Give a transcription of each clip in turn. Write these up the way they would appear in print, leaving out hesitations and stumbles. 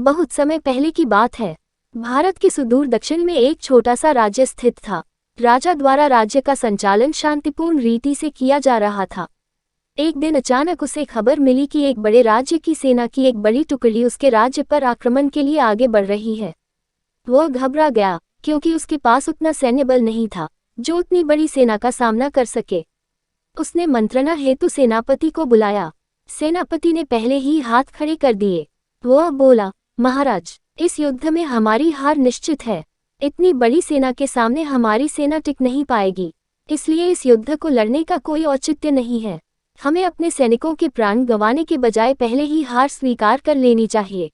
बहुत समय पहले की बात है। भारत के सुदूर दक्षिण में एक छोटा सा राज्य स्थित था। राजा द्वारा राज्य का संचालन शांतिपूर्ण रीति से किया जा रहा था। एक दिन अचानक उसे खबर मिली कि एक बड़े राज्य की सेना की एक बड़ी टुकड़ी उसके राज्य पर आक्रमण के लिए आगे बढ़ रही है। वह घबरा गया, क्योंकि उसके पास उतना सैन्य बल नहीं था जो उतनी बड़ी सेना का सामना कर सके। उसने मंत्रणा हेतु सेनापति को बुलाया। सेनापति ने पहले ही हाथ खड़े कर दिए। वह बोला, महाराज, इस युद्ध में हमारी हार निश्चित है। इतनी बड़ी सेना के सामने हमारी सेना टिक नहीं पाएगी, इसलिए इस युद्ध को लड़ने का कोई औचित्य नहीं है। हमें अपने सैनिकों के प्राण गंवाने के बजाय पहले ही हार स्वीकार कर लेनी चाहिए।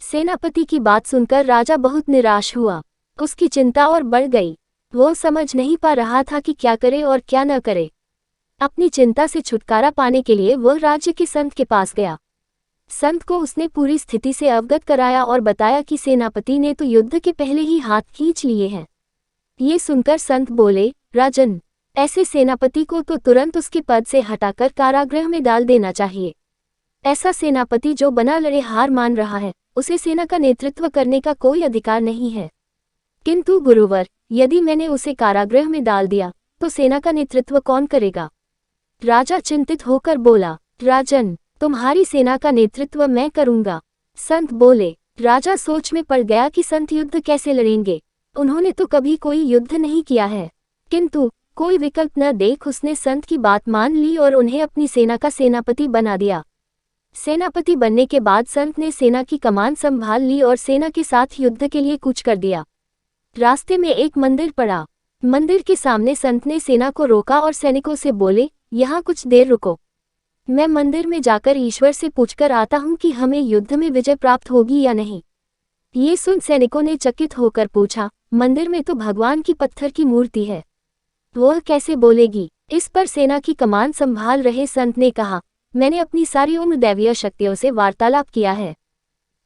सेनापति की बात सुनकर राजा बहुत निराश हुआ। उसकी चिंता और बढ़ गई। वो समझ नहीं पा रहा था कि क्या करे और क्या न करे। अपनी चिंता से छुटकारा पाने के लिए वह राज्य के संत के पास गया। संत को उसने पूरी स्थिति से अवगत कराया और बताया कि सेनापति ने तो युद्ध के पहले ही हाथ खींच लिए हैं। ये सुनकर संत बोले, राजन, ऐसे सेनापति को तो तुरंत उसके पद से हटाकर कारागृह में डाल देना चाहिए। ऐसा सेनापति जो बना लड़े हार मान रहा है, उसे सेना का नेतृत्व करने का कोई अधिकार नहीं है। किंतु गुरुवर, यदि मैंने उसे कारागृह में डाल दिया तो सेना का नेतृत्व कौन करेगा? राजा चिंतित होकर बोला, राजन, तुम्हारी सेना का नेतृत्व मैं करूंगा। संत बोले। राजा सोच में पड़ गया कि संत युद्ध कैसे लड़ेंगे। उन्होंने तो कभी कोई युद्ध नहीं किया है। किंतु कोई विकल्प न देख उसने संत की बात मान ली और उन्हें अपनी सेना का सेनापति बना दिया। सेनापति बनने के बाद संत ने सेना की कमान संभाल ली और सेना के साथ युद्ध के लिए कूच कर दिया। रास्ते में एक मंदिर पड़ा। मंदिर के सामने संत ने सेना को रोका और सैनिकों से बोले, यहाँ कुछ देर रुको। मैं मंदिर में जाकर ईश्वर से पूछकर आता हूँ कि हमें युद्ध में विजय प्राप्त होगी या नहीं। ये सुन सैनिकों ने चकित होकर पूछा, मंदिर में तो भगवान की पत्थर की मूर्ति है, वह कैसे बोलेगी? इस पर सेना की कमान संभाल रहे संत ने कहा, मैंने अपनी सारी उम्र दैवीय शक्तियों से वार्तालाप किया है,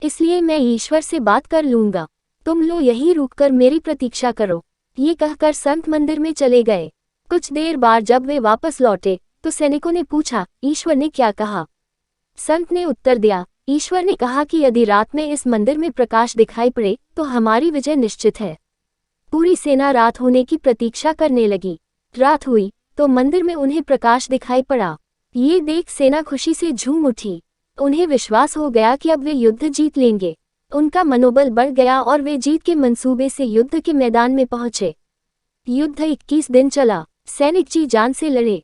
इसलिए मैं ईश्वर से बात कर लूंगा। तुम लोग यहीं रुककर मेरी प्रतीक्षा करो। ये कहकर संत मंदिर में चले गए। कुछ देर बाद जब वे वापस लौटे तो सैनिकों ने पूछा, ईश्वर ने क्या कहा? संत ने उत्तर दिया, ईश्वर ने कहा कि यदि रात में इस मंदिर में प्रकाश दिखाई पड़े तो हमारी विजय निश्चित है। पूरी सेना रात होने की प्रतीक्षा करने लगी। रात हुई तो मंदिर में उन्हें प्रकाश दिखाई पड़ा। ये देख सेना खुशी से झूम उठी। उन्हें विश्वास हो गया कि अब वे युद्ध जीत लेंगे। उनका मनोबल बढ़ गया और वे जीत के मंसूबे से युद्ध के मैदान में पहुंचे। युद्ध 21 दिन चला। सैनिक जी जान से लड़े।